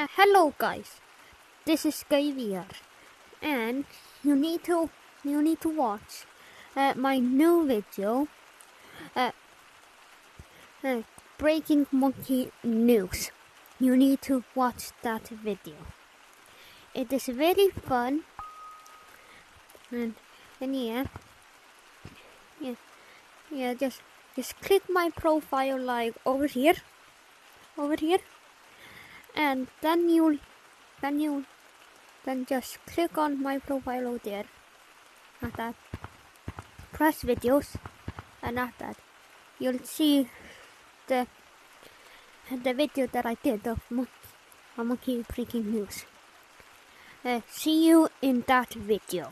Hello guys, this is Xavier, and you need to watch my new video, uh, uh, Breaking Monkey News. You need to watch that video. It is very fun, and yeah, just click my profile like over here, and then just click on my profile over there. Not that. Press videos, and not that. You'll see the video that I did of Monkey Breaking News. See you in that video.